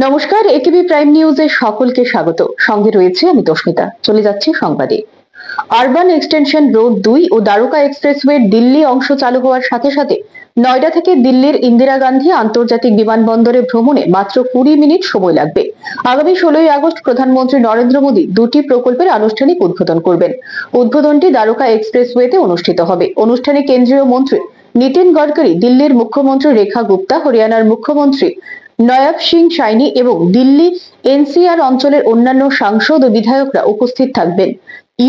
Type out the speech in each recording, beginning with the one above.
নমস্কার, একেবি প্রাইম নিউজে সকলকে স্বাগত। সঙ্গে রয়েছে আমি তস্মিতা। চলে যাচ্ছি সংবাদে। আরবান এক্সটেনশন রোড 2 ও দ্বারকা এক্সপ্রেসওয়ের দিল্লি অংশ চালু হওয়ার সাথে সাথে নয়ডা থেকে দিল্লির ইন্দিরা গান্ধী আন্তর্জাতিক বিমানবন্দরে ভ্রমণে মাত্র 20 মিনিট সময় লাগবে। আগামী 16ই আগস্ট প্রধানমন্ত্রী নরেন্দ্র মোদী দুটি প্রকল্পের আনুষ্ঠানিক উদ্বোধন করবেন। উদ্বোধনটি দ্বারকা এক্সপ্রেসওয়েতে অনুষ্ঠিত হবে। অনুষ্ঠানে কেন্দ্রীয় মন্ত্রী নীতিন গডকরি, দিল্লির মুখ্যমন্ত্রী রেখা গুপ্তা, হরিয়ানার মুখ্যমন্ত্রী নয়াব সিং সাইনি এবং দিল্লি এনসিআর অঞ্চলের অন্যান্য সাংসদ ও বিধায়করা উপস্থিত থাকবেন।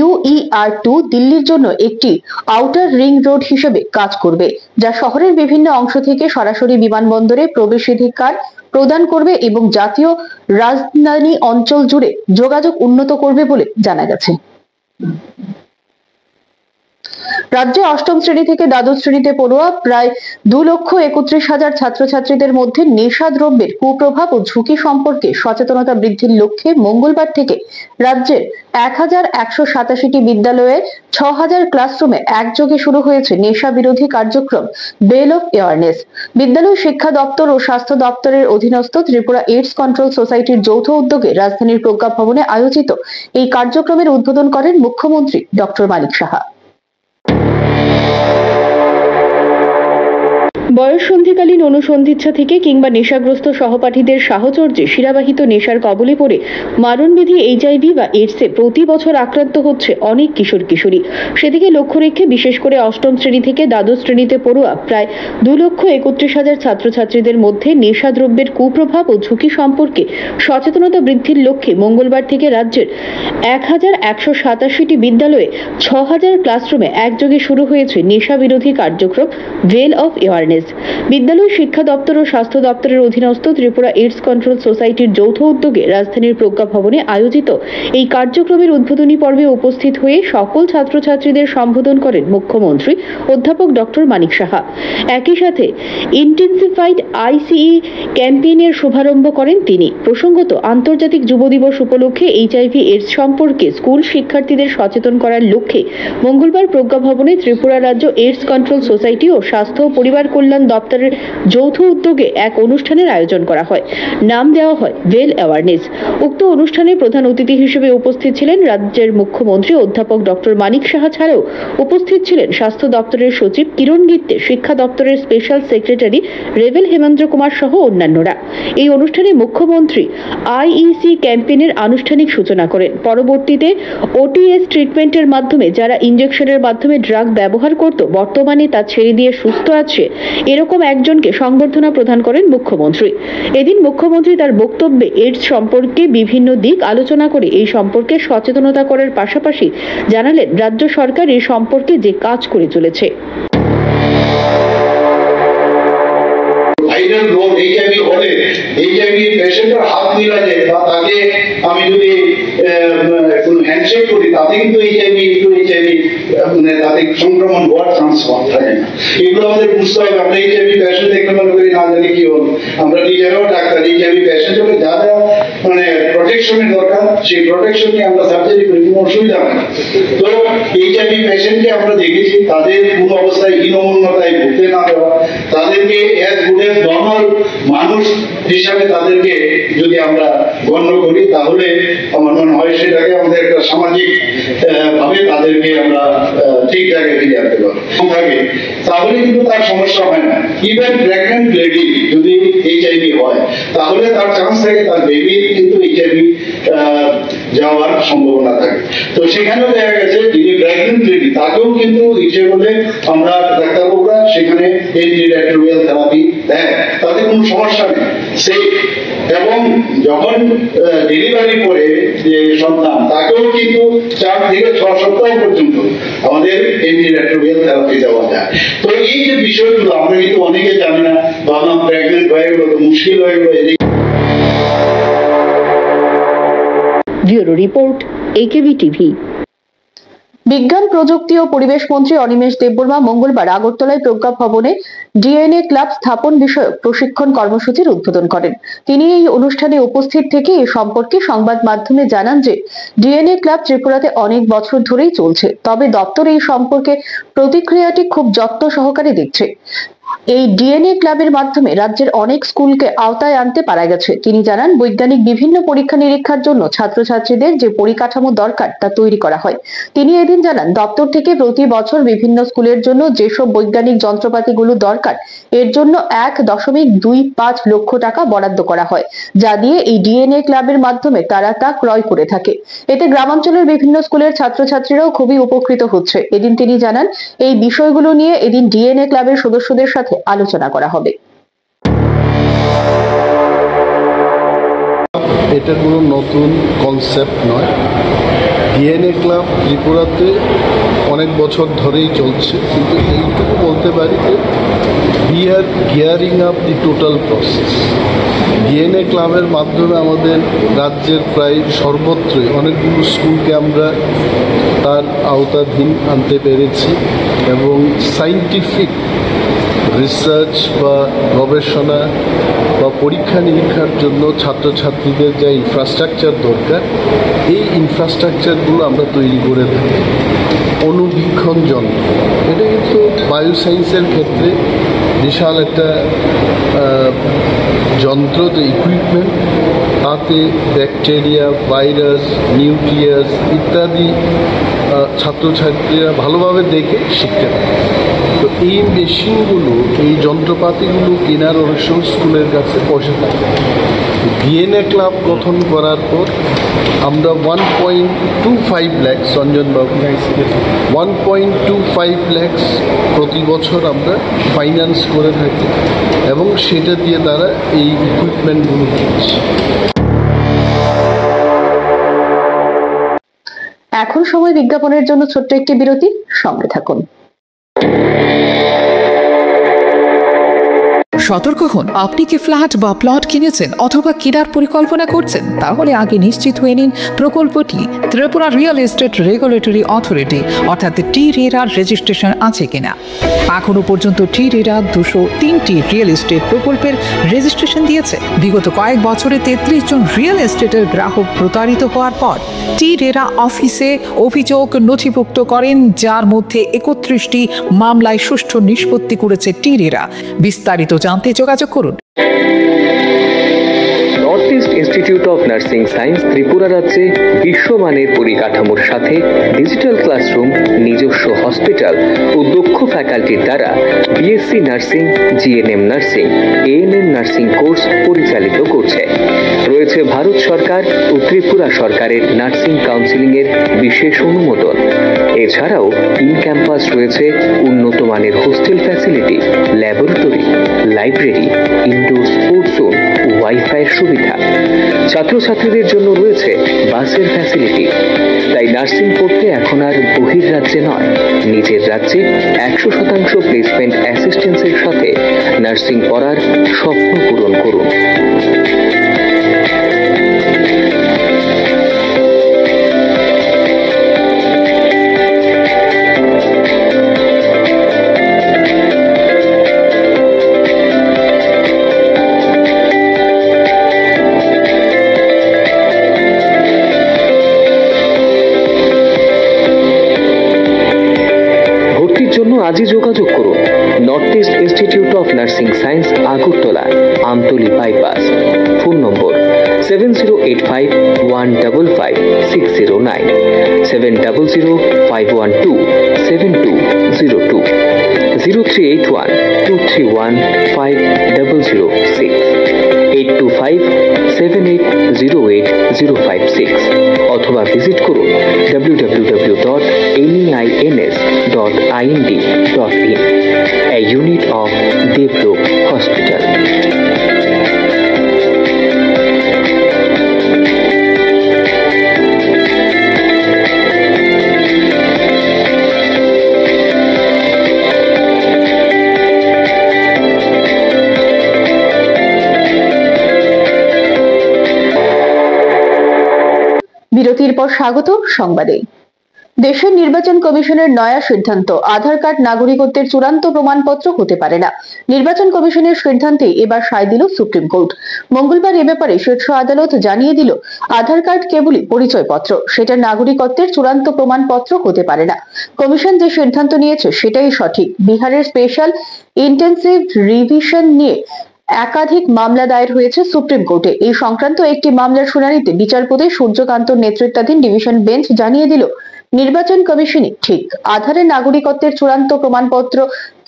UER2 দিল্লির জন্য একটি আউটার রিং রোড হিসেবে কাজ করবে, যা শহরের বিভিন্ন অংশ থেকে সরাসরি বিমানবন্দরে প্রবেশাধিকার প্রদান করবে এবং জাতীয় রাজধানী অঞ্চল জুড়ে যোগাযোগ উন্নত করবে বলে জানা গেছে। রাজ্যে অষ্টম শ্রেণী থেকে দ্বাদশ শ্রেণীতে পড়ুয়া প্রায় 2,31,000 ছাত্রছাত্রীদের মধ্যে নেশাদ্রব্যের কুপ্রভাব ও ঝুঁকি সম্পর্কে সচেতনতা বৃদ্ধির লক্ষ্যে মঙ্গলবার থেকে রাজ্যের 1,187টি বিদ্যালয়ে 6,000 ক্লাসরুমে একযোগে শুরু হয়েছে নেশা বিরোধী কার্যক্রম বেল অফ এওয়ারনেস। বিদ্যালয় শিক্ষা দপ্তর ও স্বাস্থ্য দপ্তরের অধীনস্থ ত্রিপুরা এইডস কন্ট্রোল সোসাইটির যৌথ উদ্যোগে রাজধানীর প্রজ্ঞা ভবনে আয়োজিত এই কার্যক্রমের উদ্বোধন করেন মুখ্যমন্ত্রী ডক্টর মানিক সাহা। বয়ঃসন্ধিকালীন অনুসন্ধিচ্ছা থেকে কিংবা নেশাগ্রস্ত সহপাঠীদের সাহচর্যে শিরাবাহিত নেশার কবলে পড়ে মারণবিধি HIV বা এইডসে প্রতি বছর আক্রান্ত হচ্ছে অনেক কিশোর কিশোরী। সেদিকে লক্ষ্য রেখে বিশেষ করে অষ্টম শ্রেণী থেকে দ্বাদশ শ্রেণীতে পড়ুয়া প্রায় 2,31,000 ছাত্রছাত্রীদের মধ্যে নেশাদ্রব্যের কুপ্রভাব ও ঝুঁকি সম্পর্কে সচেতনতা বৃদ্ধির লক্ষ্যে মঙ্গলবার থেকে রাজ্যের 1,187টি বিদ্যালয়ে 6,000 ক্লাসরুমে একযোগে শুরু হয়েছে নেশা বিরোধী কার্যক্রম বেল অফ এওয়ারনেস। বিদ্যালয় শিক্ষা দপ্তর ও স্বাস্থ্য দপ্তরের অধীনস্থ ত্রিপুরা এইডস কন্ট্রোল সোসাইটির যৌথ উদ্যোগে রাজধানীর প্রজ্ঞা ভবনে আয়োজিত এই কার্যক্রমের উদ্বোধনী পর্বে উপস্থিত হয়ে সকল ছাত্রছাত্রীদের সম্বোধন করেন মুখ্যমন্ত্রী অধ্যাপক ডক্টর মানিক সাহা। একই সাথে ইন্টেন্সিফাইড ICE ক্যাম্পেইনের শুভারম্ভ করেন তিনি। প্রসঙ্গত, আন্তর্জাতিক যুব দিবস উপলক্ষে HIV এইডস সম্পর্কে স্কুল শিক্ষার্থীদের সচেতন করার লক্ষ্যে মঙ্গলবার প্রজ্ঞা ভবনে ত্রিপুরা রাজ্য এইডস কন্ট্রোল সোসাইটি ও স্বাস্থ্য ও পরিবার কল্যাণ দপ্তরের যৌথ উদ্যোগে এক অনুষ্ঠানের আয়োজন করা হয়। নাম দেওয়া হয় ওয়েল অ্যাওয়ারনেস। উক্ত অনুষ্ঠানে প্রধান অতিথি হিসেবে উপস্থিত ছিলেন রাজ্যের মুখ্যমন্ত্রী অধ্যাপক ডক্টর মানিক সাহা ছাড়াও উপস্থিত ছিলেন স্বাস্থ্য দপ্তরের সচিব কিরণ গিত্তে, শিক্ষা দপ্তরের special secretary Revel Hemendra Kumar সহ অন্যান্যরা। এই অনুষ্ঠানে মুখ্যমন্ত্রী IEC ক্যাম্পেইনের আনুষ্ঠানিক সূচনা করেন। পরবর্তীতে OTS ট্রিটমেন্টের মাধ্যমে যারা ইনজেকশনের মাধ্যমে ড্রাগ ব্যবহার করত, বর্তমানে তা ছেড়ে দিয়ে সুস্থ আছে এরকম একজনকে সংবর্ধনা প্রদান করেন মুখ্যমন্ত্রী। এদিন মুখ্যমন্ত্রী তার বক্তব্যে এইডস সম্পর্কে বিভিন্ন দিক আলোচনা করে এই সম্পর্কে সচেতনতা করার পাশাপাশি জানালেন রাজ্য সরকার এই সম্পর্কে যে কাজ করে চলেছে। আমি যদি হ্যান্ডশেক করি তাতে কিন্তু তাতে সংক্রমণ হওয়ার চান্স থাকে না। এগুলো আমাদের বুঝতে হবে। আমরা HIV পেশেন্ট দেখতে মনে করি না জানি কি হল, আমরা নিজেরাও ডাক্তার। HIV পেশেন্ট হলে যা যা প্রোটেকশনের দরকার সেই প্রোটেকশন নিয়ে আমরা সার্জারি করি, কোনো অসুবিধা হয় না। তো HIV পেশেন্টকে আমরা দেখেছি তাদের কোনো অবস্থায় হীনমন্যতায় ভুগতে না দেওয়া, তাদেরকে অ্যাজ গুড অ্যাজ নর্মাল মানুষ হিসাবে তাদেরকে যদি আমরা গণ্য করি তাহলে আমার মনে হয় সেটাকে আমাদের একটা সামাজিক ভাবে তাদেরকে আমরা ঠিক জায়গায় ফিরে আনতে পারবো থাকে, তাহলে কিন্তু তার সমস্যা হয় না। ইভেন প্রেগন্যান্ট লেডি যদি HIV হয় তাহলে তার চান্স থাকে তার বেবি কিন্তু HIV যাওয়ার সম্ভাবনা থাকে। তো সেখানেও দেখা গেছে যিনি প্রেগন্যান্ট লেডি তাকেও কিন্তু ইচ্ছে করলে আমরা ডাক্তারবাবুরা সেখানে এন্টিরিট্রোভিয়াল থেরাপি দেয়, তাতে কোনো সমস্যা নেই, সেফ। এবং যখন ডেলিভারি করে যে সন্তান তাকেও কিন্তু 4 থেকে 6 সপ্তাহ পর্যন্ত আমাদের এন্টিরিট্রোভিয়াল থেরাপি দেওয়া যায়। তো এই যে বিষয়গুলো আমরা কিন্তু অনেকে জানি না, বাবা প্রেগনেন্ট হয়ে গেল তো মুশকিল হয়ে গেল। Bureau report, AKB TV. বিজ্ঞান, প্রযুক্তি ও পরিবেশ মন্ত্রী অনিমেষ দেববর্মা মঙ্গলবার আগরতলায় প্রজ্ঞা ভবনে DNA ক্লাব স্থাপন বিষয়ক প্রশিক্ষণ কর্মসূচির উদ্বোধন করেন। তিনি এই অনুষ্ঠানে উপস্থিত থেকে এ সম্পর্কে সংবাদ মাধ্যমে জানান যে DNA ক্লাব ত্রিপুরাতে অনেক বছর ধরেই চলছে, তবে দপ্তর এই সম্পর্কে প্রতিক্রিয়াটি খুব যত্ন সহকারে দেখছে। এই ডিএনএ ক্লাবের মাধ্যমে রাজ্যের অনেক স্কুলকে আওতায় আনতে পারা গেছে। তিনি জানান, বৈজ্ঞানিক বিভিন্ন পরীক্ষা নিরীক্ষার জন্য ছাত্রছাত্রীদের যে পরিকাঠামো দরকার তা তৈরি করা হয়। তিনি এদিন জানান, দপ্তর থেকে প্রতি বছর বিভিন্ন স্কুলের জন্য যেসব বৈজ্ঞানিক যন্ত্রপাতিগুলো দরকার এর জন্য 1.25 লক্ষ টাকা বরাদ্দ করা হয়, যা দিয়ে এই ডিএনএ ক্লাবের মাধ্যমে তারা তা ক্রয় করে থাকে। এতে গ্রামাঞ্চলের বিভিন্ন স্কুলের ছাত্রছাত্রীরাও খুবই উপকৃত হচ্ছে। এদিন তিনি জানান, এই বিষয়গুলো নিয়ে এদিন ডিএনএ ক্লাবের সদস্যদের সাথে আলোচনা করা হবে। এটা কোনো নতুন কনসেপ্ট নয়। ডিএনএ ক্লাব ত্রিপুরাতে অনেক বছর ধরেই চলছে, কিন্তু এইটুকু বলতে পারি যে we are gearing up the total process. DNA ক্লাবের মাধ্যমে আমাদের রাজ্যের প্রায় সর্বত্রই অনেকগুলো স্কুলকে আমরা তার আওতাধীন আনতে পেরেছি এবং সায়েন্টিফিক রিসার্চ বা গবেষণা বা পরীক্ষা নিরীক্ষার জন্য ছাত্রছাত্রীদের যা ইনফ্রাস্ট্রাকচার দরকার, এই ইনফ্রাস্ট্রাকচারগুলো আমরা তৈরি করে থাকি। অণুবীক্ষণ যন্ত্র, এটা কিন্তু বায়োসায়েন্সের ক্ষেত্রে বিশাল একটা যন্ত্র, যে ইকুইপমেন্ট, তাতে ব্যাকটেরিয়া, ভাইরাস, নিউক্লিয়াস ইত্যাদি ছাত্রছাত্রীরা ভালোভাবে দেখে শিখতে পারে। তো এই মেশিনগুলো, এই যন্ত্রপাতিগুলো কেনার অনেক সময় স্কুলের কাছে পয়সা থাকে। ডিএনএ ক্লাব গঠন করার পর আমরা 1.25 লাখ, সঞ্জনবাবু 1.25 লাখ প্রতি বছর আমরা ফাইন্যান্স করে থাকি এবং সেটা দিয়ে তারা এই ইকুইপমেন্টগুলো কিনছে। এখন সময় বিজ্ঞাপনের জন্য ছোট্ট একটি বিরতি, সঙ্গে থাকুন। সতর্ক হন, আপনি কি ফ্ল্যাট বা প্লট কিনেছেন অথবা কেনার পরিকল্পনা করছেন? তাহলে আগে নিশ্চিত হয়ে নিন প্রকল্পটি Tripura real estate regulatory authority অর্থাৎ টি-রেরার রেজিস্ট্রেশন আছে কিনা। এখনো পর্যন্ত টি-রেরা 203টি রিয়েল এস্টেট প্রকল্পের রেজিস্ট্রেশন দিয়েছে। বিগত কয়েক বছরে 33 জন রিয়েল এস্টেটের গ্রাহক প্রতারিত হওয়ার পর টি-রেরা অফিসে অভিযোগ নথিভুক্ত করেন, যার মধ্যে 31টি মামলায় সুষ্ঠু নিষ্পত্তি করেছে টি-রেরা। বিস্তারিত জানতে যোগাযোগ করুন। North east institute of nursing science Tripura রাজ্যে বিশ্বমানের পরিকাঠামোর সাথে ডিজিটাল ক্লাসরুম, নিজস্ব হসপিটাল ও দক্ষ ফ্যাকাল্টির দ্বারা BSc nursing, GNM nursing, ANM nursing course পরিচালিত করছে। রয়েছে ভারত সরকার ও ত্রিপুরা সরকারের নার্সিং কাউন্সিলিং এর বিশেষ অনুমোদন। এছাড়াও ইন ক্যাম্পাস রয়েছে উন্নত মানের hostel facility, laboratory, library, indoor sports zone ও ওয়াইফাইয়ের সুবিধা। ছাত্রছাত্রীদের জন্য রয়েছে বাসের ফ্যাসিলিটি। তাই নার্সিং পড়তে এখন আর বহির্রাজ্যে নয়, নিজের রাজ্যে 100% প্লেসমেন্ট অ্যাসিস্ট্যান্সের সাথে নার্সিং পড়ার স্বপ্ন পূরণ করুন। আজই যোগাযোগ করুন north east institute of nursing science, Agartala, Amtali bypass. Phone নম্বর 7085155609, 7005127202, 0381231506, 8257808056 অথবা ভিজিট করুন www.neins.ind.in, a unit of Devlook Hospital. বিরতির পর স্বাগত সংবাদে। দেশের নির্বাচন কমিশনের নয়া সিদ্ধান্ত, আধার কার্ড নাগরিকত্বের চূড়ান্ত প্রমাণপত্র হতে পারে না। নির্বাচন কমিশনের সিদ্ধান্তে এবার সায় দিল সুপ্রিম কোর্ট। মঙ্গলবার এ ব্যাপারে শীর্ষ আদালত জানিয়ে দিল, আধার কার্ড কেবলই পরিচয়পত্র, সেটা নাগরিকত্বের চূড়ান্ত প্রমাণপত্র হতে পারে না। কমিশন যে সিদ্ধান্ত নিয়েছে সেটাই সঠিক। বিহারের স্পেশাল ইন্টেনসিভ রিভিশন নিয়ে একাধিক মামলা দায়ের হয়েছে সুপ্রিম কোর্টে। এই সংক্রান্ত একটি মামলার শুনানিতে বিচারপতি সূর্যকান্ত নেতৃত্বাধীন ডিভিশন বেঞ্চ জানিয়ে দিল, নির্বাচন কমিশনই ঠিক, আধারের নাগরিকত্বের চূড়ান্ত প্রমাণপত্র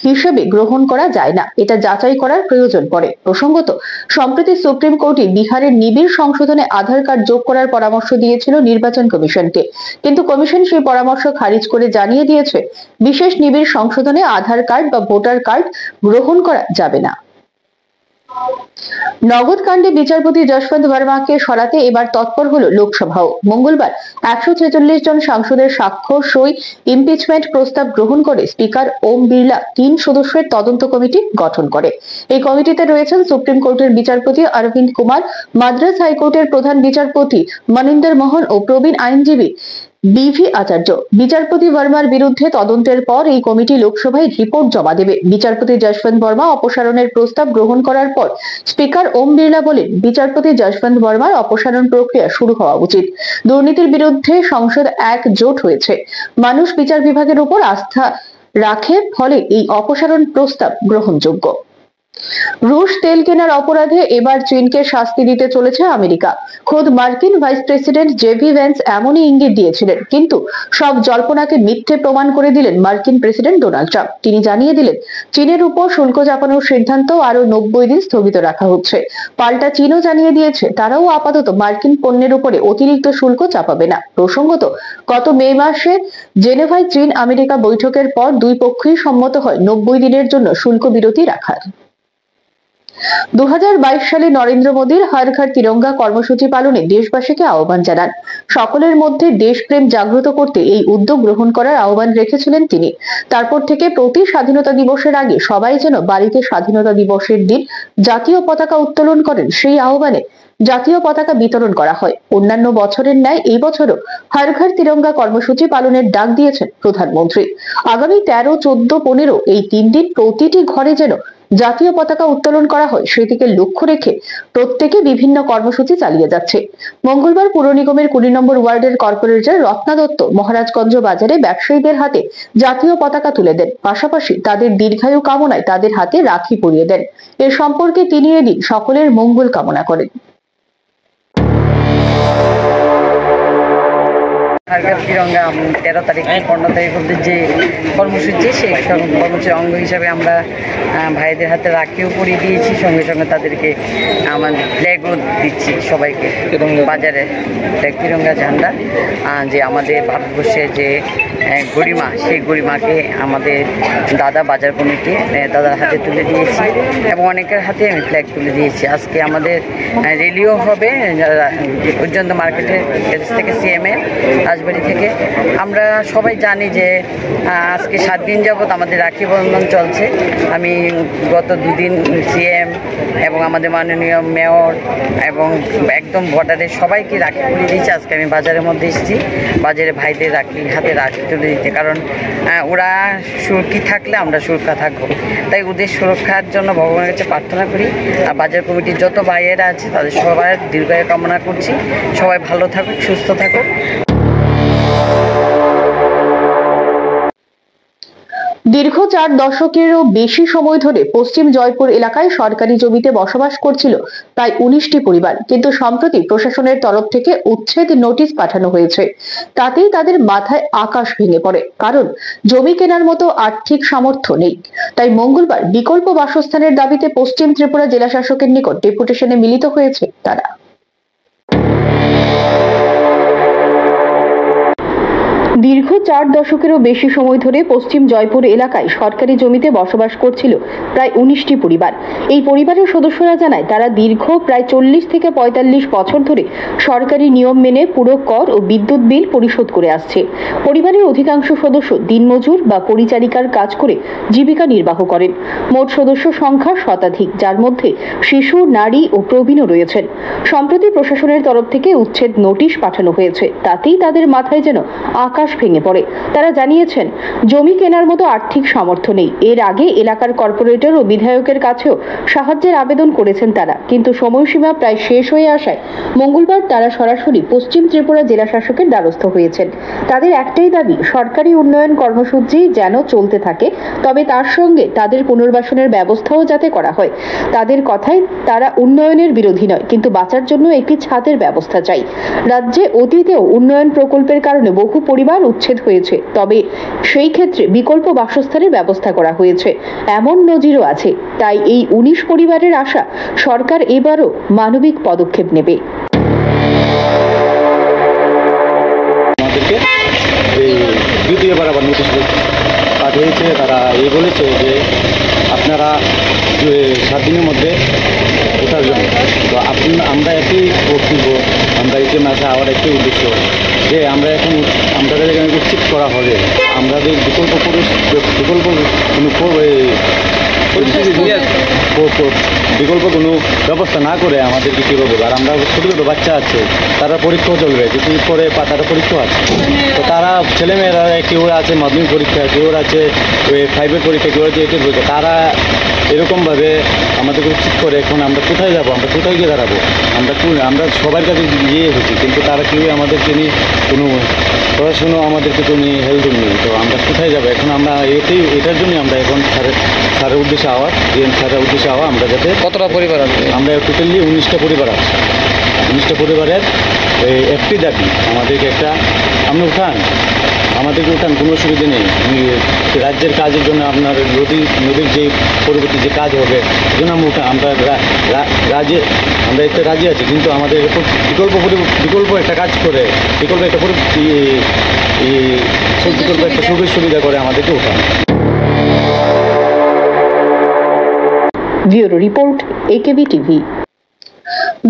হিসেবে গ্রহণ করা যায় না, এটা যাচাই করার প্রয়োজন পড়ে। প্রসঙ্গত, সম্প্রতি সুপ্রিম কোর্টে বিহারের নিবিড় সংশোধনে আধার কার্ড যোগ করার পরামর্শ দিয়েছিল নির্বাচন কমিশনকে, কিন্তু কমিশন সেই পরামর্শ খারিজ করে জানিয়ে দিয়েছে, বিশেষ নিবিড় সংশোধনে আধার কার্ড বা ভোটার কার্ড গ্রহণ করা যাবে না। নগদ কাণ্ডে বিচারপতি যশবন্ত বর্মাকে সরাতে এবার তৎপর হলো লোকসভাও। মঙ্গলবার 146 জন সাংসদের স্বাক্ষর সই ইমপিচমেন্ট প্রস্তাব গ্রহণ করে স্পিকার ওম বিড়লা 3 সদস্যের তদন্ত কমিটি গঠন করে। এই কমিটিতে রয়েছেন সুপ্রিম কোর্টের বিচারপতি অরবিন্দ কুমার, মাদ্রাজ হাইকোর্টের প্রধান বিচারপতি মনিন্দর মোহন ও প্রবীণ আইনজীবী বিভি আচার্য। বিচারপতি বর্মার বিরুদ্ধে তদন্তের পর এই কমিটি লোকসভায় রিপোর্ট জমা দেবে। বিচারপতি যশবন্ত বর্মা অপসারণের প্রস্তাব গ্রহণ করার পর স্পিকার ওম বিড়লা বলেন, বিচারপতি যশবন্ত বর্মার অপসারণ প্রক্রিয়া শুরু হওয়া উচিত। দুর্নীতির বিরুদ্ধে সংসদ একজোট হয়েছে, মানুষ বিচার বিভাগের উপর আস্থা রাখে, ফলে এই অপসারণ প্রস্তাব গ্রহণযোগ্য। রুশ তেল কেনার অপরাধে এবার চীনকে শাস্তি দিতে চলেছে আমেরিকা। খোদ মার্কিন ভাইস প্রেসিডেন্ট জেডি ভ্যান্স এমনই ইঙ্গিত দিয়েছিলেন, কিন্তু সব জল্পনাকে মিথ্যে প্রমাণ করে দিলেন মার্কিন প্রেসিডেন্ট ডোনাল্ড ট্রাম্প। তিনি জানিয়ে দিলেন, চীনের উপর শুল্ক চাপানোর সিদ্ধান্ত আরো 90 দিন স্থগিত রাখা হচ্ছে। পাল্টা চীনও জানিয়ে দিয়েছে, তারাও আপাতত মার্কিন পণ্যের উপরে অতিরিক্ত শুল্ক চাপাবে না। প্রসঙ্গত, গত মে মাসে জেনেভায় চীন আমেরিকা বৈঠকের পর দুই পক্ষই সম্মত হয় 90 দিনের জন্য শুল্ক বিরতি রাখার। 2022 সালে নরেন্দ্র মোদীর হর ঘর তিরঙ্গা কর্মসূচি পালনে দেশবাসীকে আহ্বান জানান। সকলের মধ্যে দেশপ্রেম জাগ্রত করতে এই উদ্যোগ গ্রহণ করার আহ্বান রেখেছিলেন তিনি। তারপর থেকে প্রতি স্বাধীনতা দিবসের আগে সবাই যেন বাড়িতে স্বাধীনতা দিবসের দিন জাতীয় পতাকা উত্তোলন করেন, সেই আহ্বানে জাতীয় পতাকা বিতরণ করা হয়। অন্যান্য বছরের ন্যায় এই বছরও হর ঘর তিরঙ্গা কর্মসূচি পালনের ডাক দিয়েছেন প্রধানমন্ত্রী। আগামী 13, 14, 15 এই 3 দিন প্রতিটি ঘরে যেন জাতীয় পতাকা উত্তোলন করা হয়, সেদিকে লক্ষ্য রেখে প্রত্যেকে বিভিন্ন কর্মসূচি চালিয়ে যাচ্ছে। মঙ্গলবার পুর নিগমের 20 নম্বর ওয়ার্ডের কর্পোরেটর রত্না দত্ত মহারাজগঞ্জ বাজারে ব্যবসায়ীদের হাতে জাতীয় পতাকা তুলে দেন, পাশাপাশি তাদের দীর্ঘায়ু কামনায় তাদের হাতে রাখি পরিয়ে দেন। এ সম্পর্কে তিনি এদিন সকলের মঙ্গল কামনা করেন। তিরঙ্গা 13 তারিখ 15 তারিখ অব্দি যে কর্মসূচি, সেই কর্মসূচির অঙ্গ হিসাবে আমরা ভাইদের হাতে রাখিও পরিয়ে দিয়েছি, সঙ্গে সঙ্গে তাদেরকে আমাদের ফ্ল্যাগও দিচ্ছি সবাইকে। বাজারে ফ্ল্যাগ তিরঙ্গা ঝান্ডা, যে আমাদের ভারতবর্ষের যে গরিমা, সেই গরিমাকে আমাদের দাদা বাজার কমিটি দাদার হাতে তুলে দিয়েছি এবং অনেকের হাতে আমি ফ্ল্যাগ তুলে দিয়েছি। আজকে আমাদের র্যালিও হবে পর্যন্ত মার্কেটের থেকে সিএমএ রাজবাড়ি থেকে। আমরা সবাই জানি যে আজকে 7 দিন যাবৎ আমাদের রাখি বন্ধন চলছে। আমি গত 2 দিন সিএম এবং আমাদের মাননীয় মেয়র এবং একদম বর্ডারে সবাইকে রাখি তুলে দিয়েছি। আজকে আমি বাজারের মধ্যে এসেছি, বাজারে ভাইদের হাতে রাখি তুলে দিতে, কারণ ওরা সুরক্ষিত থাকলে আমরা সুরক্ষা থাকবো। তাই ওদের সুরক্ষার জন্য ভগবানের কাছে প্রার্থনা করি। আর বাজার কমিটির যত ভাইয়েরা আছে তাদের সবার দীর্ঘায়ু কামনা করছি, সবাই ভালো থাকুক, সুস্থ থাকুক। দীর্ঘ 4 দশকেরও বেশি সময় ধরে পশ্চিম জয়পুর এলাকায় সরকারি জমিতে বসবাস করছিল প্রায় 19টি পরিবার, কিন্তু সম্প্রতি প্রশাসনের তরফ থেকে উচ্ছেদ নোটিশ পাঠানো হয়েছে। তাতেই তাদের মাথায় আকাশ ভেঙে পড়ে, কারণ জমি কেনার মতো আর্থিক সামর্থ্য নেই। তাই মঙ্গলবার বিকল্প বাসস্থানের দাবিতে পশ্চিম ত্রিপুরা জেলা শাসকের নিকট ডেপুটেশনে মিলিত হয়েছে তারা। দীর্ঘ 4 দশকেরও বেশি সময় ধরে পশ্চিম জয়পুর এলাকায় সরকারি জমিতে বসবাস করছিল প্রায় 19টি পরিবার। এই পরিবারের সদস্যরা জানায়, তারা দীর্ঘ প্রায় 40 থেকে 45 বছর ধরে সরকারি নিয়ম মেনে পুরো কর ও বিদ্যুৎ বিল পরিশোধ করে আসছে। পরিবারের অধিকাংশ সদস্য দিনমজুর বা পরিচারিকার কাজ করে জীবিকা নির্বাহ করেন। মোট সদস্য সংখ্যা শতাধিক, যার মধ্যে শিশু, নারী ও প্রবীণও রয়েছেন। সম্প্রতি প্রশাসনের তরফ থেকে উচ্ছেদ নোটিশ পাঠানো হয়েছে, তাতেই তাদের মাথায় যেন আকাশ ভেঙে পড়ে। তারা জানিয়েছেন, জমি কেনার মতো আর্থিক সামর্থ্য নেই। এর আগে এলাকার কর্পোরেটর ও বিধায়কের কাছেও সাহায্যের আবেদন করেছেন তারা, কিন্তু সময়সীমা প্রায় শেষ হয়ে আসায় মঙ্গলবার তারা সরাসরি পশ্চিম ত্রিপুরা জেলা শাসকের দ্বারস্থ হয়েছেন। তাদের একটাই দাবি, সরকারি উন্নয়ন কর্মসূচি যেন চলতে থাকে, তবে তার সঙ্গে তাদের পুনর্বাসনের ব্যবস্থাও যাতে করা হয়। তাদের কথায় তারা উন্নয়নের বিরোধী নয়, কিন্তু বাঁচার জন্য একটি ছাদের ব্যবস্থা চাই। রাজ্যে অতীতেও উন্নয়ন প্রকল্পের কারণে বহু পরিবার উচ্ছেদ হয়েছে, তবে সেই ক্ষেত্রে বিকল্প বাসস্থানের ব্যবস্থা করা হয়েছে, এমন নজিরও আছে। তাই এই 19 পরিবারের আশা, সরকার এবারও মানবিক পদক্ষেপ নেবে। আমাদেরকে এই দ্বিতীয়বার আবার নোটিশ পাঠিয়েছে। তারা এই বলেছে যে আপনারা 7 দিনের মধ্যে ওঠার জন্য। তো আমরা একই বক্তব্য, আমরা এই যে মাসে আবার একটি উদ্দেশ্য যে আমরা এখন আমাদের এখানে উচিত করা হবে, আমাদের বিকল্প কোনো ব্যবস্থা না করে আমাদেরকে কী করবো। আর আমরা ছোটো ছোটো বাচ্চা আছে, তারা পরীক্ষাও চলবে, কিছু পরে তারা পরীক্ষা আছে। তো তারা ছেলেমেয়েরা কেউ আছে মাধ্যমিক পরীক্ষা, কেউ আছে 5-এর পরীক্ষা, কেউ আছে 8-এর পরীক্ষা। তারা এরকমভাবে আমাদেরকে উচিত করে এখন আমরা কোথায় যাবো, আমরা কোথায় গিয়ে দাঁড়াবো। আমরা সবার কাছে গিয়ে এসেছি, কিন্তু তারা কেউই আমাদেরকে নিয়ে কোনো পড়াশুনো আমাদেরকে তো নিয়ে হেল্প নেই। তো আমরা কোথায় যাবো এখন? আমরা এটার জন্যই আমরা এখন স্যারের উদ্দেশ্যে ডিএম স্যারের উদ্দেশ্যে আমরা যাতে কতটা পরিবার আছে? আমরা টোটালি 19টা পরিবার আছে। 19টা পরিবারের একটি দাবি, আমাদেরকে একটা আপনি আমাদেরকে উঠান, কোনো অসুবিধা নেই। রাজ্যের কাজের জন্য আপনার নদীর যে পরবর্তী যে কাজ হবে সেজন্য আমরা একটা রাজি আছি, কিন্তু আমাদের বিকল্প একটা কাজ করে বিকল্প একটা সুযোগ সুবিধা করে আমাদেরকে উঠান। Bureau report, AKB TV.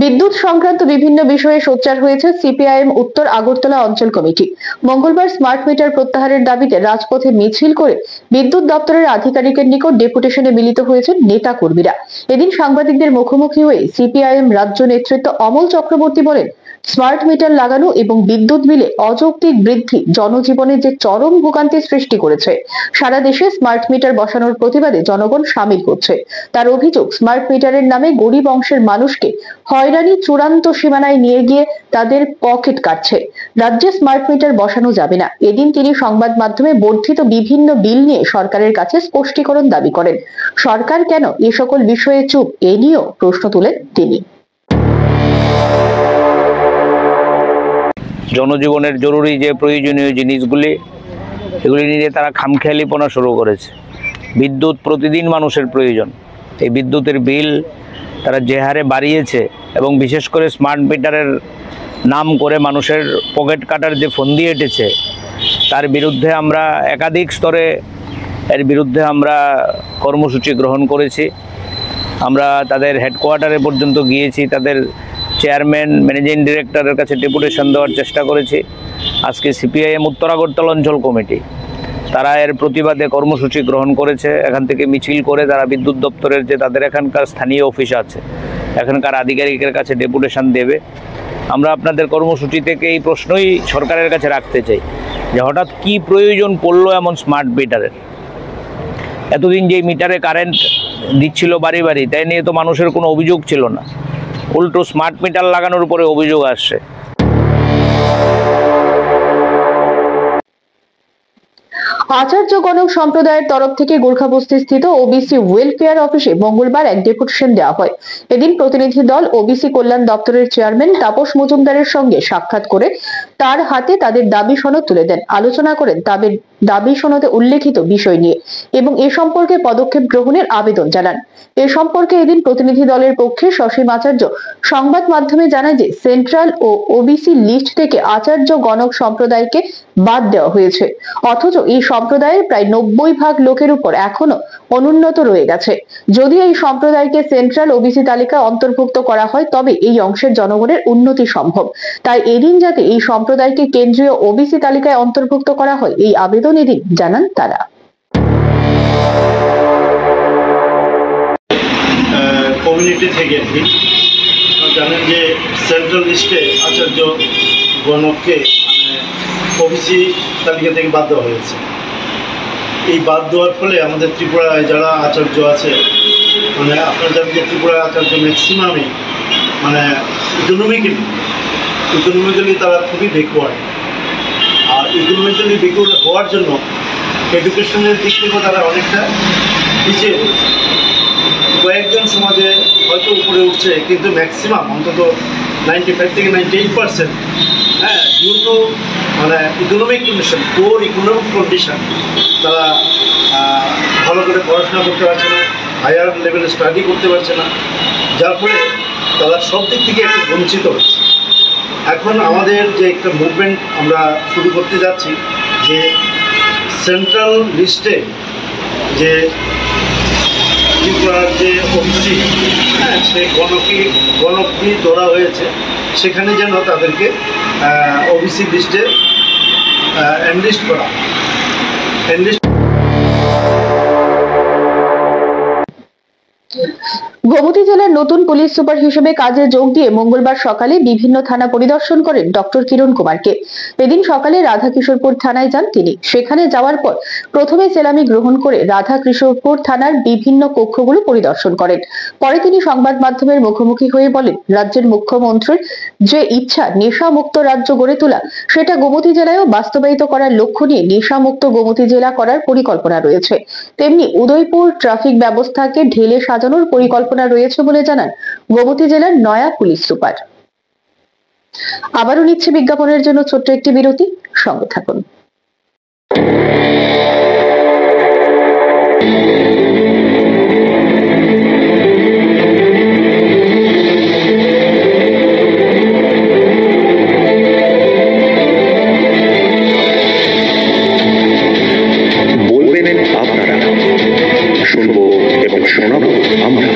বিদ্যুৎ সংক্রান্ত বিভিন্ন বিষয়ে সোচ্চার হয়েছে সিপিআইএম উত্তর আগরতলা অঞ্চল কমিটি। মঙ্গলবার স্মার্ট মিটার প্রত্যাহারের দাবিতে রাজপথে মিছিল করে বিদ্যুৎ দপ্তরের আধিকারিকের নিকট ডেপুটেশনে মিলিত হয়েছেন নেতা কর্মীরা। এদিন সাংবাদিকদের মুখোমুখি হয়ে সিপিআইএম রাজ্য নেতৃত্ব অমল চক্রবর্তী বলেন, স্মার্ট মিটার লাগানো এবং বিদ্যুৎ বিলে অযৌক্তিক বৃদ্ধি জনজীবনে যে চরম ভোগান্তি সৃষ্টি করেছে। সারা দেশে স্মার্ট মিটার বসানোর প্রতিবাদে জনগণ সামিল হচ্ছে। তার অভিযোগ, স্মার্ট মিটারের নামে গরিব অংশের মানুষকে হয়রানি চূড়ান্ত সীমানায় নিয়ে গিয়ে তাদের পকেট কাটছে। রাজ্যে স্মার্ট মিটার বসানো যাবে না। এদিন তিনি সংবাদ মাধ্যমে বর্ধিত বিভিন্ন বিল নিয়ে সরকারের কাছে স্পষ্টীকরণ দাবি করেন। সরকার কেন এ সকল বিষয়ে চুপ, এ নিয়েও প্রশ্ন তুলেন তিনি। জনজীবনের জরুরি যে প্রয়োজনীয় জিনিসগুলি, এগুলি নিয়ে তারা খামখেয়ালিপনা শুরু করেছে। বিদ্যুৎ প্রতিদিন মানুষের প্রয়োজন। এই বিদ্যুতের বিল তারা যে হারে বাড়িয়েছে, এবং বিশেষ করে স্মার্ট মিটারের নাম করে মানুষের পকেট কাটার যে ফন্দি এঁটেছে, তার বিরুদ্ধে আমরা একাধিক স্তরে আমরা কর্মসূচি গ্রহণ করেছি। আমরা তাদের হেডকোয়ার্টারে পর্যন্ত গিয়েছি, তাদের চেয়ারম্যান, ম্যানেজিং ডিরেক্টরের কাছে ডেপুটেশন দেওয়ার চেষ্টা করেছি। আজকে সিপিআইএম উত্তর আগরতলা অঞ্চল কমিটি তারা এর প্রতিবাদে কর্মসূচি গ্রহণ করেছে। এখান থেকে মিছিল করে তারা বিদ্যুৎ দপ্তরের যে তাদের এখানকার স্থানীয় অফিস আছে, এখানকার আধিকারিকের কাছে ডেপুটেশন দেবে। আমরা আপনাদের কর্মসূচি থেকে এই প্রশ্নই সরকারের কাছে রাখতে চাই যে হঠাৎ কি প্রয়োজন পড়লো এমন স্মার্ট মিটারের। এতদিন যে মিটারে কারেন্ট দিচ্ছিল বাড়ি বাড়ি, তাই নিয়ে তো মানুষের কোনো অভিযোগ ছিল না। উল্টো স্মার্ট মিটার লাগানোর উপরে অভিযোগ আসছে। আচার্য গণক সম্প্রদায়ের তরফ থেকে গোর্খাবস্তি স্থিত ওবিসি ওয়েলফেয়ার অফিসে মঙ্গলবার এক ডেপুটেশন দেওয়া হয়। এদিন প্রতিনিধি দল ওবিসি কল্যাণ দপ্তরের চেয়ারম্যান তাপস মজুমদারের সঙ্গে সাক্ষাৎ করে তার হাতে তাদের দাবি সনদ তুলে দেন। আলোচনা করেন তাদের দাবি সনদে উল্লেখিত বিষয় নিয়ে এবং এ সম্পর্কে পদক্ষেপ গ্রহণের আবেদন জানান। এ সম্পর্কে এদিন প্রতিনিধি দলের পক্ষে সসীম আচার্য সংবাদ মাধ্যমে জানায় যে সেন্ট্রাল ও ওবিসি লিস্ট থেকে আচার্য গণক সম্প্রদায়কে বাদ দেওয়া হয়েছে, অথচ এই সম্প্রদায়ের প্রায় 90% লোকের উপর এখনো অনুন্নত রয়ে গেছে। যদি এই সম্প্রদায়কে সেন্ট্রাল ওবিসি তালিকায় অন্তর্ভুক্ত করা হয়, তবে এই অংশের জনগণের উন্নতি সম্ভব। তাই এদিন যাতে এই সম্প্রদায়কে কেন্দ্রীয় ওবিসি তালিকায় অন্তর্ভুক্ত করা হয়, এই আবেদন এদিন জানান তারা। কমিউনিটি থেকে জানেন যে সেন্ট্রাল লিস্টে আচার্য গণককে ওবিসি তালিকা থেকে বাদ দেওয়া হয়েছে। এই বাদ দেওয়ার ফলে আমাদের ত্রিপুরায় যারা আচার্য আছে, মানে আপনারা জানেন যে ত্রিপুরা আচার্য ম্যাক্সিমামই মানে ইকোনমিক্যালি তারা খুবই ব্যাকওয়ার্ড। আর ইকোনমিক্যালি ব্যাকওয়ার্ড হওয়ার জন্য এডুকেশনের দিক থেকে তারা অনেকটা পিছিয়ে পড়েছে। কয়েকজন সমাজে হয়তো উপরে উঠছে, কিন্তু ম্যাক্সিমাম অন্তত 95 থেকে 98% ডিউ টু মানে ইকোনমিক কন্ডিশন, পোর ইকোনমিক কন্ডিশন, তারা ভালো করে পড়াশোনা করতে পারছে না, হায়ার লেভেলে স্টাডি করতে পারছে না, যার ফলে তারা সব দিক থেকে একটু বঞ্চিত হচ্ছে। এখন আমাদের যে একটা মুভমেন্ট আমরা শুরু করতে যাচ্ছি, যে সেন্ট্রাল লিস্টে যে ত্রিপুরার যে ওবিসি সে গণকি ধরা হয়েছে, সেখানে যেন তাদেরকে ওবিসি লিস্টে এনলিস্ট করা। গোমতী জেলার নতুন পুলিশ সুপার হিসেবে কাজে যোগ দিয়ে মঙ্গলবার সকালে বিভিন্ন থানা পরিদর্শন করেন ডক্টর কিরণ কুমারকে। এদিন সকালে রাধাকিশোরপুর থানায় যান তিনি। সেখানে যাওয়ার পর প্রথমে সেলামি গ্রহণ করে রাধাকিশোরপুর থানার বিভিন্ন কক্ষগুলো পরিদর্শন করেন। পরে তিনি সংবাদ মাধ্যমের মুখোমুখি হয়ে বলেন, রাজ্যের মুখ্যমন্ত্রীর যে ইচ্ছা নেশামুক্ত রাজ্য গড়ে তোলা, সেটা গোমতী জেলায়ও বাস্তবায়িত করার লক্ষ্য নিয়ে নেশামুক্ত গোমতী জেলা করার পরিকল্পনা রয়েছে। তেমনি উদয়পুর ট্রাফিক ব্যবস্থাকে ঢেলে সাজানোর পরিকল্পনা রয়েছে বলে জানান গোমতী জেলার নয়া পুলিশ সুপার। আবারও নিচ্ছে বিজ্ঞাপনের জন্য ছোট্ট একটি বিরতি, সঙ্গে থাকুন। বলবেন আপনারা, শুনবো এবং শোনাবো আমরা।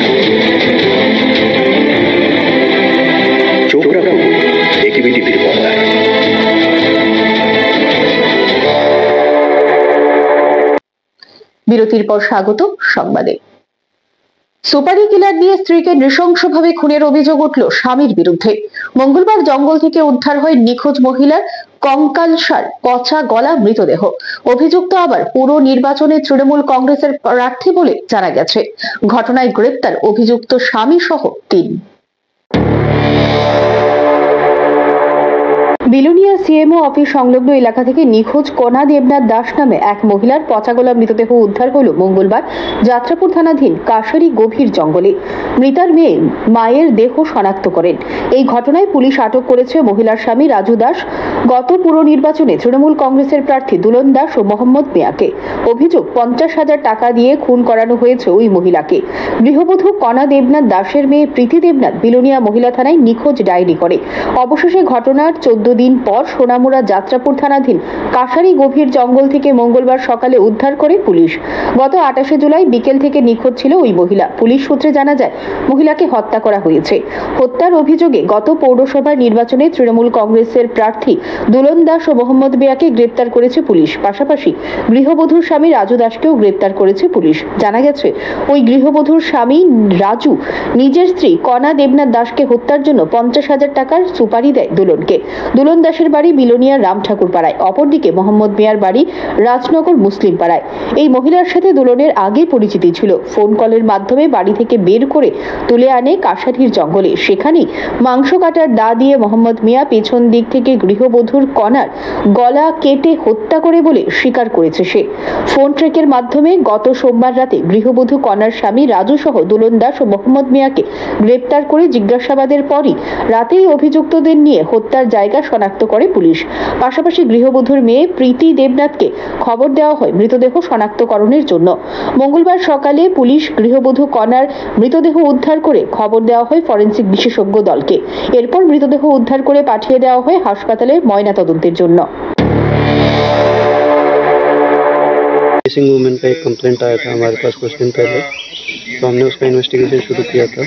চোখ রাখুন একিবিটিভির পর্দায়। বিরতির পর স্বাগত সংবাদে। সুপারি কিলার দিয়ে স্ত্রীকে নৃশংসভাবে খুনের অভিযোগ উঠল স্বামীর বিরুদ্ধে। মঙ্গলবার জঙ্গল থেকে উদ্ধার হয় নিখোঁজ মহিলার কঙ্কালসার পচা গলা মৃতদেহ। অভিযুক্ত আবার পুরো নির্বাচনে তৃণমূল কংগ্রেসের প্রার্থী বলে জানা গেছে। ঘটনায় গ্রেপ্তার অভিযুক্ত স্বামী সহ 3। বিলোনিয়া সিএমও অফিস সংলগ্ন এলাকা থেকে নিখোঁজ কণা দেবনাথ দাস নামে এক মহিলার পচাগলা মৃতদেহ উদ্ধার হল মঙ্গলবার যাত্রাপুর থানাধীন কাশারি গভীর জঙ্গলে। মৃতার মেয়ে মায়ের দেহ শনাক্ত করেন। এই ঘটনায় পুলিশ আটক করেছে মহিলার স্বামী রাজু দাস, গত পুর নির্বাচনে তৃণমূল কংগ্রেসের প্রার্থী দুলন দাস ও মোহাম্মদ মিয়াকে। অভিযোগ 50,000 টাকা দিয়ে খুন করানো হয়েছে ওই মহিলাকে। গৃহবধূ কণা দেবনাথ দাসের মেয়ে প্রীতি দেবনাথ বিলোনিয়া মহিলা থানায় নিখোঁজ ডায়েরি করে। অবশেষে ঘটনার 14 দিন পর সোনামুড়া যাত্রাপুর থানাধীন কাশারি গভীর জঙ্গল থেকে মঙ্গলবার সকালে উদ্ধার করে পুলিশ। গত 28 জুলাই বিকেল থেকে নিখোঁজ ছিল ওই মহিলা। পুলিশ সূত্রে জানা যায়, মহিলাকে হত্যা করা হয়েছে। হত্যার অভিযোগে গত পৌরসভা নির্বাচনে তৃণমূল কংগ্রেসের প্রার্থী দুলন দাস ও মোহাম্মদ মিয়াকে গ্রেপ্তার করেছে পুলিশ। পাশাপাশি গৃহবধূর স্বামী রাজু দাসকেও গ্রেপ্তার করেছে পুলিশ। জানা গেছে, ওই গৃহবধূর স্বামী রাজু নিজের স্ত্রী কণা দেবনাথ দাসকে হত্যার জন্য 50,000 টাকার সুপারি দেয় দুলনকে। দুলন দাসের বাড়ি বিলোনিয়ার রাম ঠাকুর পাড়ায়, অপরদিকে মোহাম্মদ মিয়ার বাড়ি রাজনগর মুসলিম পাড়ায়। এই মহিলার সাথে দুলনের আগে পরিচিতি ছিল। ফোন কলের মাধ্যমে বাড়ি থেকে বের করে তুলে আনে কাশারির জঙ্গলে। সেখানেই মাংস কাটার দা দিয়ে মোহাম্মদ মিয়া পেছন দিক থেকে গৃহবধূর কণার গলা কেটে হত্যা করে বলে স্বীকার করেছে সে। ফোন ট্রেকের মাধ্যমে গত সোমবার রাতে গৃহবধূ কণার স্বামী রাজু সহ দুলন দাস ও মোহাম্মদ মিয়াকে গ্রেপ্তার করে জিজ্ঞাসাবাদের পরই রাতেই অভিযুক্তদের নিয়ে হত্যার জায়গা শনাক্ত করে পুলিশ। পাশাপাশি গৃহবধূর মেয়ে প্রীতি দেবনাথকে খবর দেওয়া হয় মৃতদেহ শনাক্তকরণের জন্য। মঙ্গলবার সকালে পুলিশ গৃহবধূ কণার মৃতদেহ উদ্ধার করে খবর দেওয়া হয় ফরেনসিক বিশেষজ্ঞ দলকে। এরপর মৃতদেহ উদ্ধার করে পাঠিয়ে দেওয়া হয় হাসপাতালে ময়নাতদন্তের জন্য। मिसिंग वुमेन का एक कंप्लेंट आया था हमारे पास कुछ दिन पहले, तो हमने उसका इन्वेस्टिगेशन शुरू किया था।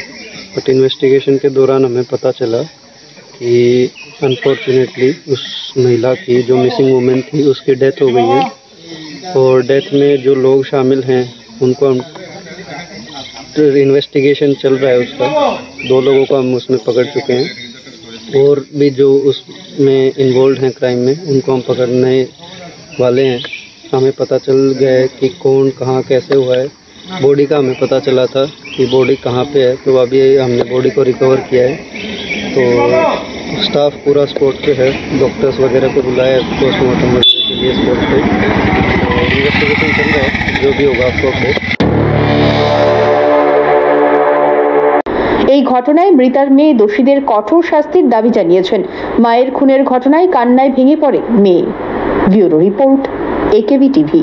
बट इन्वेस्टिगेशन के दौरान हमें पता चला कि अनफॉर्चुनेटली उस महिला की जो मिसिंग वुमेन थी उसकी डेथ हो गई है। और डेथ में जो लोग शामिल हैं उनको हम इन्वेस्टिगेशन चल रहा है उसका। 2 लोगों को हम उसमें पकड़ चुके हैं। और भी जो उसमें इन्वॉल्व हैं क्राइम में उनको हम पकड़ने वाले हैं। हमें पता चल गया है कि कौन कहाँ कैसे हुआ है। बॉडी का हमें पता चला था कि बॉडी कहाँ पे है, तो अभी हमने बॉडी को रिकवर किया है। तो स्टाफ पूरा स्पॉट पे है, डॉक्टर्स वगैरह को बुलाया है पोस्टमार्टम के लिए स्पॉट पे। तो इन्वेस्टिगेशन चल रहा है, जो भी होगा आपको अपडेट। এই ঘটনায় মৃতার মেয়ে দোষীদের কঠোর শাস্তির দাবি জানিয়েছেন। মায়ের খুনের ঘটনায় কান্নায় ভেঙে পড়ে মেয়ে। Bureau report, AKB TV.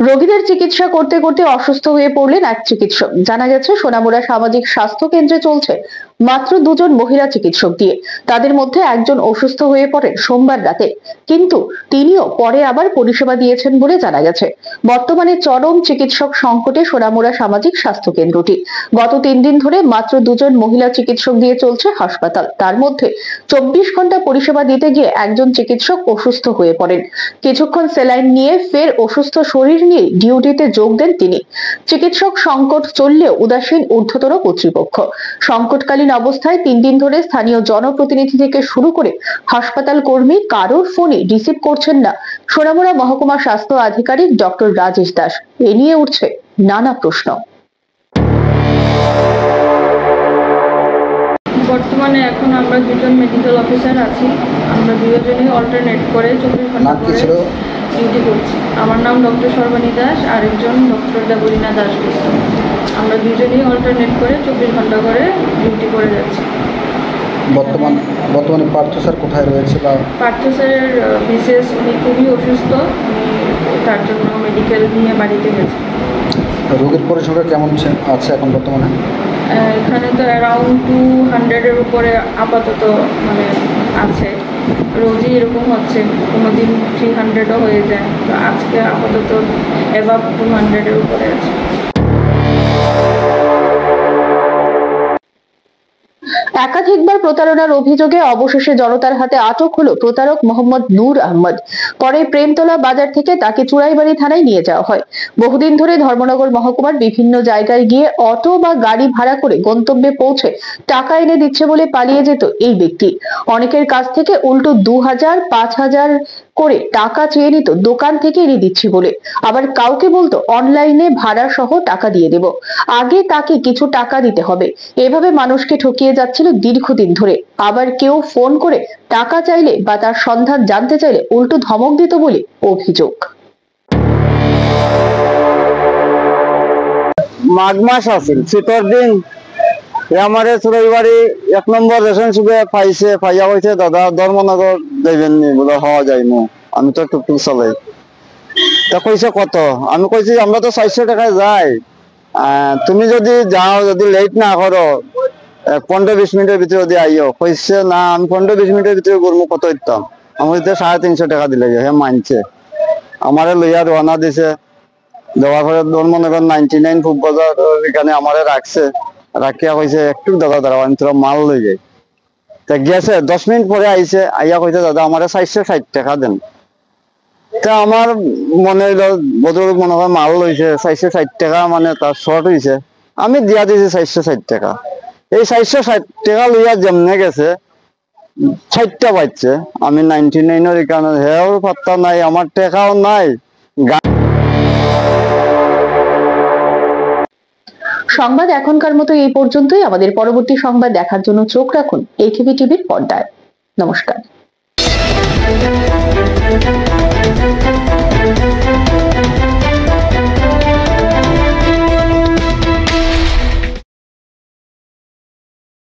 রোগীদের চিকিৎসা করতে করতে অসুস্থ হয়ে পড়লেন এক চিকিৎসক। জানা গেছে সোনামুড়া সামাজিক স্বাস্থ্য কেন্দ্রে চলছে মাত্র 2 জন মহিলা চিকিৎসক দিয়ে। তাদের মধ্যে একজন অসুস্থ হয়ে পড়েন সোমবার রাতে, কিন্তু তিনিও পরে আবার পরিষেবা দিয়েছেন বলে জানা গেছে। বর্তমানে চরম চিকিৎসক সংকটে সোনামুড়া সামাজিক স্বাস্থ্য কেন্দ্রটি। গত 3 দিন ধরে মাত্র 2 জন মহিলা চিকিৎসক দিয়ে চলছে হাসপাতাল। তার মধ্যে 24 ঘন্টা পরিষেবা দিতে গিয়ে একজন চিকিৎসক অসুস্থ হয়ে পড়েন। কিছুক্ষণ স্যালাইন নিয়ে ফের অসুস্থ শরীর নিয়ে ডিউটিতে যোগ দেন তিনি। চিকিৎসক সংকট চললেও উদাসীন ঊর্ধ্বতন কর্তৃপক্ষ। সংকটকালীন অবস্থায় 3 দিন ধরে স্থানীয় জনপ্রতিনিধি থেকে শুরু করে হাসপাতাল কর্মী কারোর ফোনই রিসিভ করছেন না সোনামুড়া মহকুমা স্বাস্থ্য আধিকারিক ডক্টর রাজেশ দাস। এ নিয়ে উঠছে নানা প্রশ্ন। বর্তমানে এখন আমরা 2 জন মেডিকেল অফিসার আছি। আমরা 2 জনই অল্টারনেট করে 24 ঘন্টা করে ডিউটি করছি। আমার নাম ডক্টর সর্বাণী দাস, আরেকজন ডক্টর দেবলীনা দাশগুপ্ত। আমরা 2 জনই অল্টারনেট করে 24 ঘন্টা করে ডিউটি করে যাচ্ছি। বর্তমানে পার্থ স্যার কোথায় রয়েছে? বা পার্থ স্যারের বিশেষ উনি খুবই অসুস্থ, তার জন্য মেডিকেল নিয়ে বাড়িতে গেছে। রোগীর পরিসংখ্যা কেমন আছে এখন বর্তমানে? এখানে তো অ্যারাউন্ড 200-এর উপরে আপাতত মানে আছে। রোজই এরকম হচ্ছে, কোনোদিন 300ও হয়ে যায়। তো আজকে আপাতত অ্যাবাভ 200-এর উপরে আছে। একাধিকবার প্রতারণার অভিযোগে অবশেষে জনতার হাতে আটক হলো প্রতারক মোহাম্মদ নূর আহমদ। পরে প্রেমতলা বাজার থেকে তাকে চুড়াইবাড়ি থানায় নিয়ে যাওয়া হয়। বহুদিন ধরে ধর্মনগর মহকুমার বিভিন্ন জায়গায় গিয়ে অটো বা গাড়ি ভাড়া করে গন্তব্যে পৌঁছে টাকা এনে দিচ্ছে বলে পালিয়ে যেত এই ব্যক্তি। অনেকের কাছ থেকে উল্টো 2000, 5000 করে টাকা চেয়ে নিত দোকান থেকে এনে দিচ্ছি বলে। আবার কাউকে বলতো অনলাইনে ভাড়া সহ টাকা দিয়ে দেব, আগে তাকে কিছু টাকা দিতে হবে। এভাবে মানুষকে ঠকিয়ে যাচ্ছিল দীর্ঘদিন ধরে। আবার কেউ ফোন করে টাকা চাইলে বা তার সন্ধান জানতে চাইলে উল্টো ধমক দিত বলে অভিযোগ। মাঘ মাস আছিল, শীতের দিন আমারে চুরাইবাড়ি 1 নম্বর রিলেশনশিপে পাইছে, পাইয়া কইছে দাদা ধর্মনগর যাইবেন নি? বলে হওয়া যাইমু, আমি তো টুকটুক চালাই। তা কইছে কত? আমি কইছি আমরা তো 400 টাকায় যাই, তুমি যদি যাও, যদি লেট না করো 15-20 মিনিটের ভিতরে যদি আইও। কইছে না আমি 15-20 মিনিটের ভিতরে করবো, কত দিতাম? আমি 350 টাকা দিলে হ্যাঁ মানছে। আমারে লইয়া রওনা দিছে, দেওয়ার পরে ধর্মনগর 99 ফুট বাজার এখানে আমারে রাখছে। রাখিয়া কইছে একটু দাদা দাঁড়াও, আমি তোরা মাল লই যাই। তা গেছে, 10 মিনিট পরে আইছে, আইয়া কইছে দাদা আমারে 460 টাকা দেন। তা আমার মনে হইলো ভদ্রলোক মনে হয় মাল লইছে, 460 টাকা মানে তার শর্ট হইছে। আমি দিয়া দিয়েছি 460 টাকা। এই 460 টাকা লইয়া যেমনে গেছে 60টা বাজছে, আমি 99-এর এখানে হেও পাত্তা নাই, আমার টাকাও নাই। সংবাদ এখনকার মতো এই পর্যন্তই। আমাদের পরবর্তী সংবাদ দেখার জন্য চোখ রাখুন একেবি টিভির পর্দায়। নমস্কার।